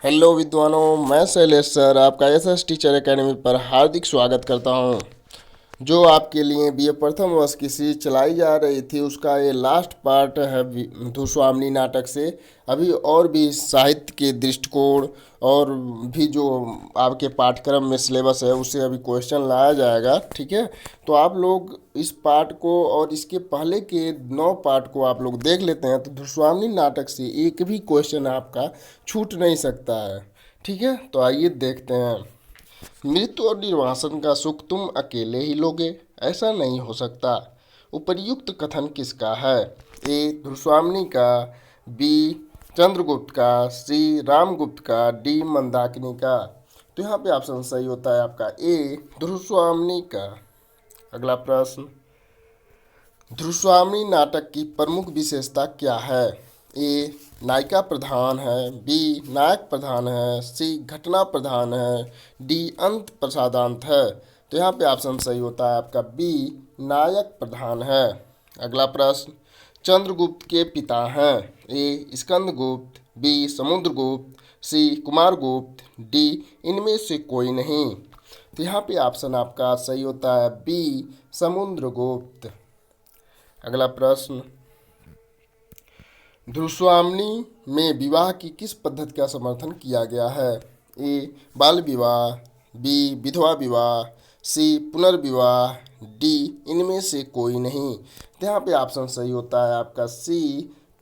Hello विद्वानों, मैं Shailesh sir आपका एसएस टीचर एकेडमी पर हार्दिक स्वागत करता हूं। जो आपके लिए बीए प्रथम वर्ष की सीरीज चलाई जा रही थी उसका ये लास्ट पार्ट है धुस्वामिनी नाटक से। अभी और भी साहित्य के दृष्टिकोण और भी जो आपके पाठ्यक्रम में सिलेबस है उससे अभी क्वेश्चन लाया जाएगा, ठीक है। तो आप लोग इस पार्ट को और इसके पहले के 9 पार्ट को आप लोग देख लेते हैं तो धुस्वामिनी नाटक से एक भी क्वेश्चन आपका छूट नहीं सकता है, ठीक है। तो आइए देखते हैं। मृत्यु और निर्वासन का सुख तुम अकेले ही लोगे, ऐसा नहीं हो सकता। उपर्युक्त कथन किसका है? ए धुस्वामिनी का, बी चंद्रगुप्त का, सी रामगुप्त का, डी मंदाकिनी का। तो यहाँ पे ऑप्शन सही होता है आपका ए धुस्वामिनी का। अगला प्रश्न, धुस्वामिनी नाटक की प्रमुख विशेषता क्या है? ए नायिका प्रधान है, बी नायक प्रधान है, सी घटना प्रधान है, डी अंत प्रसादांत है। तो यहाँ पे ऑप्शन सही होता है आपका बी नायक प्रधान है। अगला प्रश्न, चंद्रगुप्त के पिता हैं? ए स्कंदगुप्त, बी समुद्रगुप्त, सी कुमारगुप्त, डी इनमें से कोई नहीं। तो यहाँ पे ऑप्शन आपका सही होता है बी समुद्रगुप्त। अगला प्रश्न, धुस्वामिनी में विवाह की किस पद्धति का समर्थन किया गया है? ए बाल विवाह, बी विधवा विवाह, सी पुनर्विवाह, डी इनमें से कोई नहीं। तो यहाँ पे ऑप्शन सही होता है आपका सी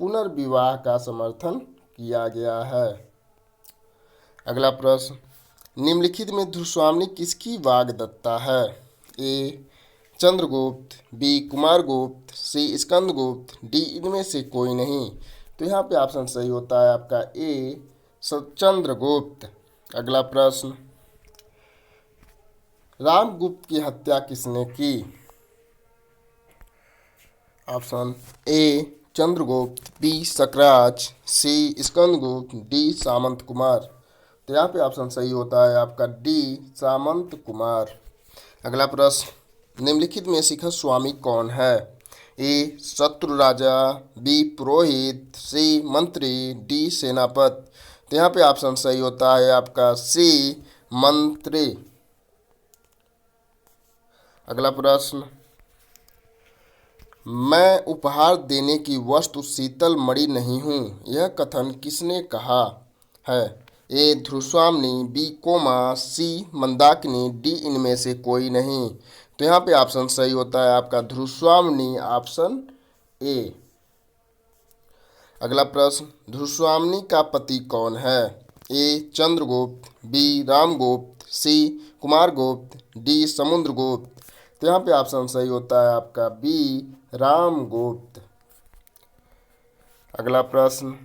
पुनर्विवाह का समर्थन किया गया है। अगला प्रश्न, निम्नलिखित में धुस्वामिनी किसकी वाग्दत्ता है? ए चंद्रगुप्त, बी कुमारगुप्त, सी स्कंदगुप्त, डी इनमें से कोई नहीं। तो यहाँ पे ऑप्शन सही होता है आपका ए चंद्रगुप्त। अगला प्रश्न, रामगुप्त की हत्या किसने की? Option A Chandragupt, B Sakraj, C Skandagupta, D Samant Kumar. तो यहाँ पे ऑप्शन सही होता है आपका डी सामंत कुमार। अगला प्रश्न, निम्नलिखित में शिखर स्वामी कौन है? ए शत्रु राजा, बी पुरोहित, सी मंत्री, डी सेनापति। तो यहाँ पे ऑप्शन सही होता है आपका सी मंत्री। अगला प्रश्न, मैं उपहार देने की वस्तु शीतल मणि नहीं हूँ, यह कथन किसने कहा है? ए धुस्वामिनी, बी कोमा, सी मंदाकिनी, डी इनमें से कोई नहीं। तो यहाँ पे ऑप्शन सही होता है आपका धुस्वामिनी, ऑप्शन ए। अगला प्रश्न, धुस्वामिनी का पति कौन है? ए चंद्रगुप्त, बी रामगुप्त, सी कुमारगुप्त, डी समुद्रगुप्त। तो यहाँ पे ऑप्शन सही होता है आपका बी रामगुप्त। अगला प्रश्न,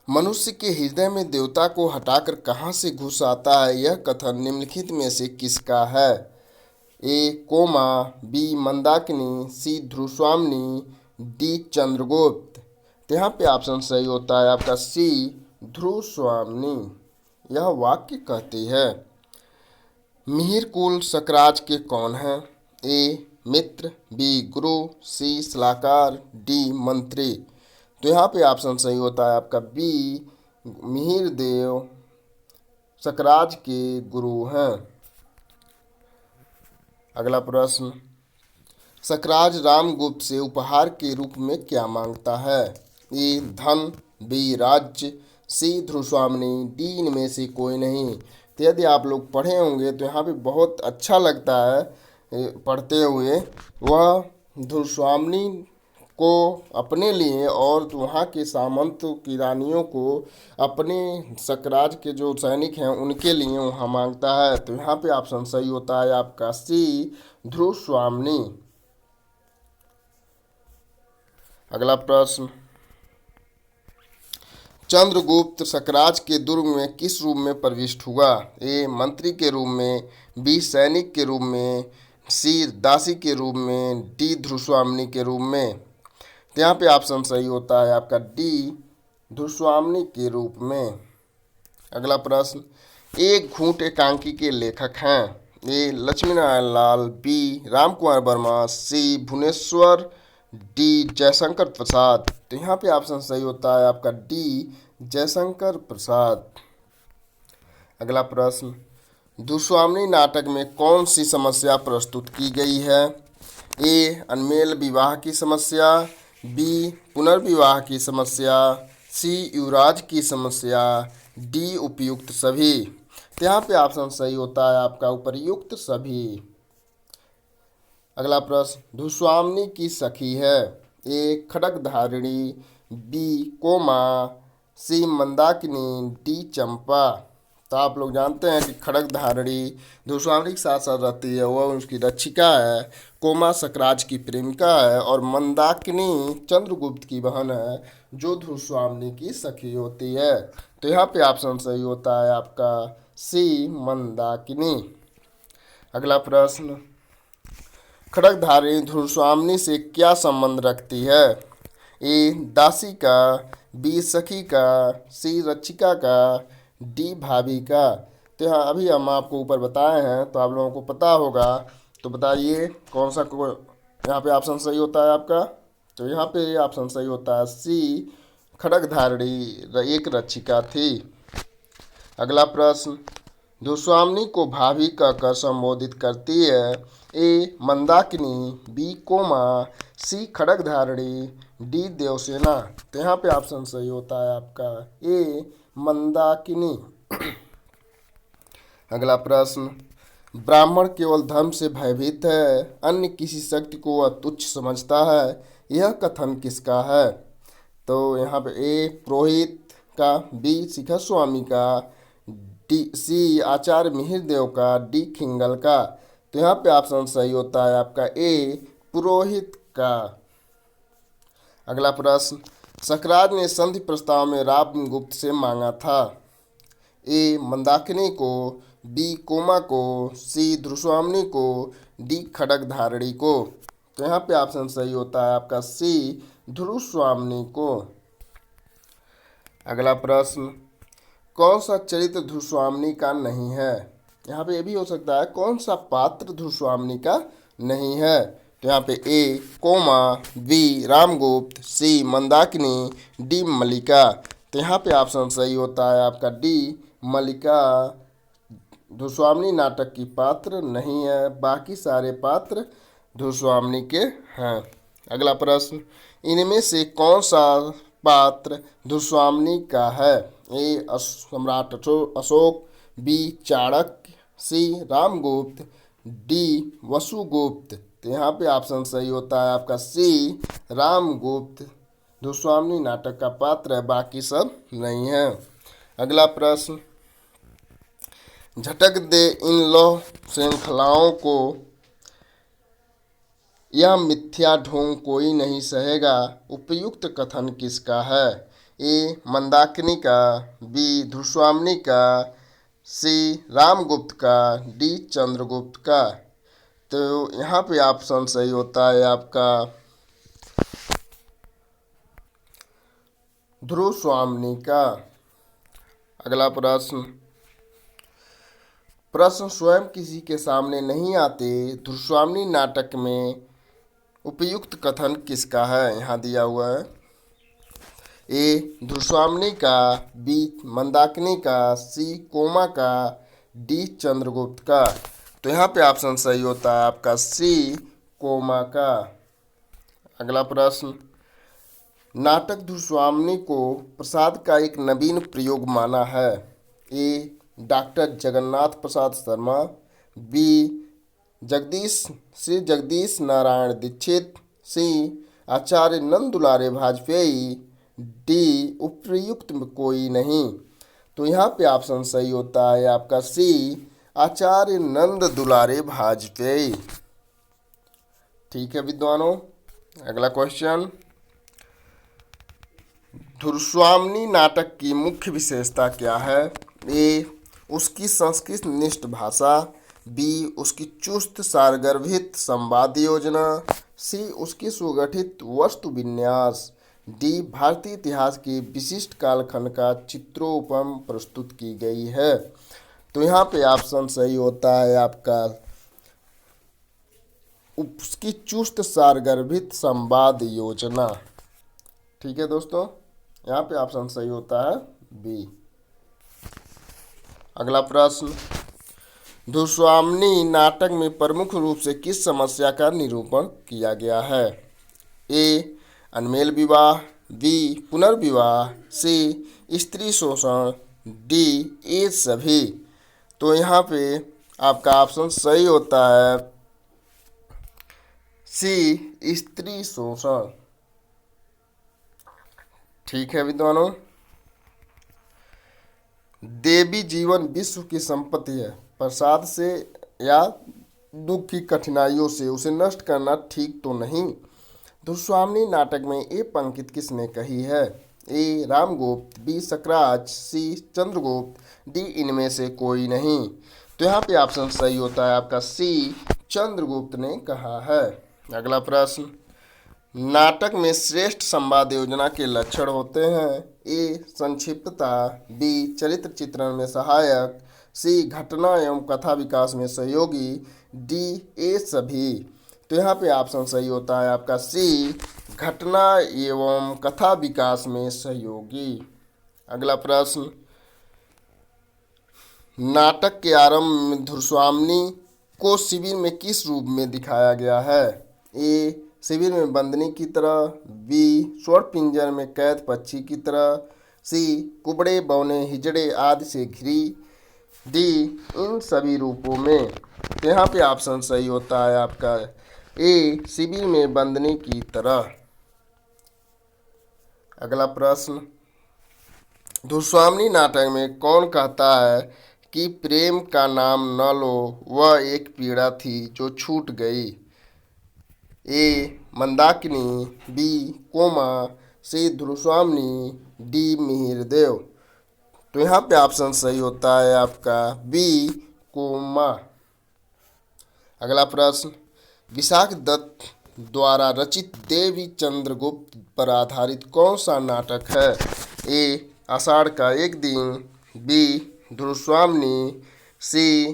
मनुष्य के हृदय में देवता को हटाकर कहाँ से घुस आता है, यह कथन निम्नलिखित में से किसका है? ए कोमा, बी मंदाकिनी, सी धुस्वामिनी, डी चंद्रगुप्त। तो यहाँ पे ऑप्शन सही होता है आपका सी धुस्वामिनी। यह वाक्य कहती है, मिहिर कुल सकराज के कौन हैं? ए मित्र, बी गुरु, सी सलाहकार, डी मंत्री। तो यहाँ पे ऑप्शन सही होता है आपका बी मिहिर देव सकराज के गुरु हैं। अगला प्रश्न, सकराज रामगुप्त से उपहार के रूप में क्या मांगता है? ए धन, बी राज्य, सी धुस्वामिनी, डी इनमें से कोई नहीं। तो यदि आप लोग पढ़े होंगे तो यहाँ पे बहुत अच्छा लगता है पढ़ते हुए। वह धुस्वामिनी को अपने लिए और वहाँ के सामंत की रानियों को अपने सकराज के जो सैनिक हैं उनके लिए वहाँ मांगता है। तो यहाँ पे ऑप्शन सही होता है आपका सी धुस्वामिनी। अगला प्रश्न, चंद्रगुप्त सकराज के दुर्ग में किस रूप में प्रविष्ट हुआ? ए मंत्री के रूप में, बी सैनिक के रूप में, सी दासी के रूप में, डी धुस्वामिनी के रूप में। तो यहाँ पे ऑप्शन सही होता है आपका डी धुस्वामिनी के रूप में। अगला प्रश्न, एक घूंट एकांकी के लेखक हैं? ए लक्ष्मीनारायण लाल, बी रामकुमार वर्मा, सी भुवनेश्वर, डी जयशंकर प्रसाद। तो यहाँ पे ऑप्शन सही होता है आपका डी जयशंकर प्रसाद। अगला प्रश्न, दुस्वामिनी नाटक में कौन सी समस्या प्रस्तुत की गई है? ए अनमेल विवाह की समस्या, बी पुनर्विवाह की समस्या, सी युवराज की समस्या, डी उपयुक्त सभी। तो यहाँ पे ऑप्शन सही होता है आपका उपयुक्त सभी। अगला प्रश्न, दुस्वामिनी की सखी है? ए खड्गधारिणी, बी कोमा, सी मंदाकिनी, डी चंपा। तो आप लोग जानते हैं कि खड्गधारिणी दुस्वामिनी के साथ साथ रहती है, वह उसकी रक्षिका है। कोमा सकराज की प्रेमिका है और मंदाकिनी चंद्रगुप्त की बहन है, जो दुस्वामिनी की सखी होती है। तो यहाँ पे ऑप्शन सही होता है आपका सी मंदाकिनी। अगला प्रश्न, खड्गधारिणी दुस्वामिनी से क्या संबंध रखती है? ए दासी का, बी सखी का, सी रक्षिका का, डी भाभी का। तो यहाँ अभी हम आपको ऊपर बताए हैं तो आप लोगों को पता होगा, तो बताइए कौन सा यहाँ पे ऑप्शन सही होता है आपका? तो यहाँ पे ऑप्शन सही होता है सी खड्गधारिणी एक रक्षिका थी। अगला प्रश्न, दुस्वामिनी को भाभी कहकर संबोधित करती है? ए मंदाकिनी, बी कोमा, सी खड्गधारिणी, डी देवसेना। तो यहाँ पे ऑप्शन सही होता है आपका ए मंदाकिनी। अगला प्रश्न, ब्राह्मण केवल धर्म से भयभीत है, अन्य किसी शक्ति को वह तुच्छ समझता है, यह कथन किसका है? तो यहाँ पे ए पुरोहित का, बी शिखर स्वामी का, डी सी आचार्य मिहिर देव का, डी खिंगल का। तो यहाँ पे ऑप्शन सही होता है आपका ए पुरोहित का। अगला प्रश्न, सकराज ने संधि प्रस्ताव में रामगुप्त से मांगा था? ए मंदाकिनी को, बी कोमा को, सी दुस्वामिनी को, डी खड्गधारिणी को। तो यहाँ पे ऑप्शन सही होता है आपका सी दुस्वामिनी को। अगला प्रश्न, कौन सा चरित्र दुस्वामिनी का नहीं है? यहाँ पे ये भी हो सकता है कौन सा पात्र दुस्वामिनी का नहीं है। तो यहाँ पे ए कोमा, बी रामगुप्त, सी मंदाकिनी, डी मल्लिका। तो यहाँ पे ऑप्शन सही होता है आपका डी मल्लिका दुस्वामिनी नाटक की पात्र नहीं है, बाकी सारे पात्र दुस्वामिनी के हैं। अगला प्रश्न, इनमें से कौन सा पात्र दुस्वामिनी का है? ए सम्राट अशोक, बी चाणक्य, सी रामगुप्त, डी वसुगुप्त। तो यहाँ पे ऑप्शन सही होता है आपका सी रामगुप्त दुस्वामिनी नाटक का पात्र है, बाकी सब नहीं है। अगला प्रश्न, झटक दे इन लौह श्रृंखलाओं को, यह मिथ्या ढोंग कोई नहीं सहेगा, उपयुक्त कथन किसका है? ए मंदाकिनी का, बी दुस्वामिनी का, सी रामगुप्त का, डी चंद्रगुप्त का। तो यहाँ पे ऑप्शन सही होता है आपका दुस्वामिनी का। अगला प्रश्न, प्रश्न स्वयं किसी के सामने नहीं आते, दुस्वामिनी नाटक में उपयुक्त कथन किसका है? यहाँ दिया हुआ है ए दुस्वामिनी का, बी मंदाकिनी का, सी कोमा का, डी चंद्रगुप्त का। तो यहाँ पे ऑप्शन सही होता है आपका सी कोमा का। अगला प्रश्न, नाटक दुस्वामिनी को प्रसाद का एक नवीन प्रयोग माना है? ए डॉक्टर जगन्नाथ प्रसाद शर्मा, बी श्री जगदीश नारायण दीक्षित, सी आचार्य नंद दुलारे वाजपेयी, डी उपयुक्त में कोई नहीं। तो यहाँ पे ऑप्शन सही होता है आपका सी आचार्य नंद दुलारे वाजपेयी। ठीक है विद्वानों, अगला क्वेश्चन, दुस्वामिनी नाटक की मुख्य विशेषता क्या है? ए उसकी संस्कृत निष्ठ भाषा, बी उसकी चुस्त सारगर्भित संवाद योजना, सी उसकी सुगठित वस्तु विन्यास, डी भारतीय इतिहास के विशिष्ट कालखंड का चित्रोपम प्रस्तुत की गई है। तो यहाँ पे ऑप्शन सही होता है आपका उसकी चुस्त सारगर्भित संवाद योजना। ठीक है दोस्तों, यहाँ पे ऑप्शन सही होता है बी। अगला प्रश्न, धुस्वामिनी नाटक में प्रमुख रूप से किस समस्या का निरूपण किया गया है? ए अनमेल विवाह, बी पुनर्विवाह, सी स्त्री शोषण, डी ए सभी। तो यहाँ पे आपका ऑप्शन सही होता है सी स्त्री शोषण। ठीक है विद्वानों, देवी जीवन विश्व की संपत्ति है, प्रसाद से या दुख की कठिनाइयों से उसे नष्ट करना ठीक तो नहीं। धुस्वामिनी नाटक में ये पंक्ति किसने कही है? ए रामगुप्त, बी सकराज, सी चंद्रगुप्त, डी इनमें से कोई नहीं। तो यहाँ पे ऑप्शन सही होता है आपका सी चंद्रगुप्त ने कहा है। अगला प्रश्न, नाटक में श्रेष्ठ संवाद योजना के लक्षण होते हैं? ए संक्षिप्तता, बी चरित्र चित्रण में सहायक, सी घटना एवं कथा विकास में सहयोगी, डी ए सभी। तो यहाँ पे ऑप्शन सही होता है आपका सी घटना एवं कथा विकास में सहयोगी। अगला प्रश्न, नाटक के आरंभ में धुस्वामिनी को शिविर में किस रूप में दिखाया गया है? ए शिविर में बंदनी की तरह, बी स्वर्ण पिंजर में कैद पक्षी की तरह, सी कुबड़े बौने हिजड़े आदि से घिरी, डी इन सभी रूपों में। तो यहाँ पे ऑप्शन सही होता है आपका ए शिविर में बंदनी की तरह। अगला प्रश्न, धुस्वामिनी नाटक में कौन कहता है कि प्रेम का नाम न लो, वह एक पीड़ा थी जो छूट गई? ए मंदाकिनी, बी कोमा, सी धुस्वामिनी, डी मिहिरदेव। तो यहाँ पे ऑप्शन सही होता है आपका बी कोमा। अगला प्रश्न, विशाख दत्त द्वारा रचित देवी चंद्रगुप्त पर आधारित कौन सा नाटक है? ए आषाढ़ का एक दिन, बी धुस्वामिनी, सी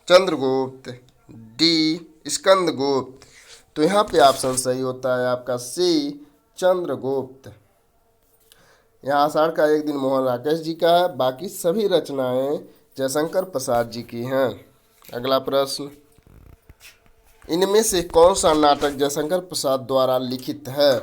चंद्रगुप्त, डी स्कंदगुप्त। तो यहाँ पे ऑप्शन सही होता है आपका सी चंद्रगुप्त। यहाँ आषाढ़ का एक दिन मोहन राकेश जी का है, बाकी सभी रचनाएं जयशंकर प्रसाद जी की हैं। अगला प्रश्न, इनमें से कौन सा नाटक जयशंकर प्रसाद द्वारा लिखित है?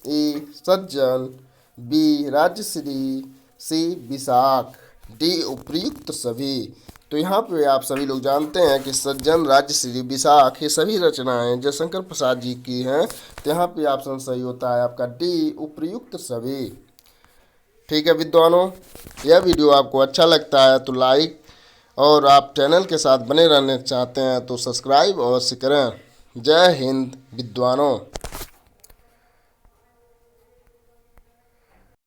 ए सज्जन, बी राजश्री, सी विशाख, डी उपर्युक्त सभी। तो यहाँ पे आप सभी लोग जानते हैं कि सज्जन, राजश्री, विशाख ये सभी रचनाएं जयशंकर प्रसाद जी की हैं। तो यहाँ पे ऑप्शन सही होता है आपका डी उपर्युक्त सभी। ठीक है विद्वानों, यह वीडियो आपको अच्छा लगता है तो लाइक, और आप चैनल के साथ बने रहना चाहते हैं तो सब्सक्राइब अवश्य करें। जय हिंद विद्वानों।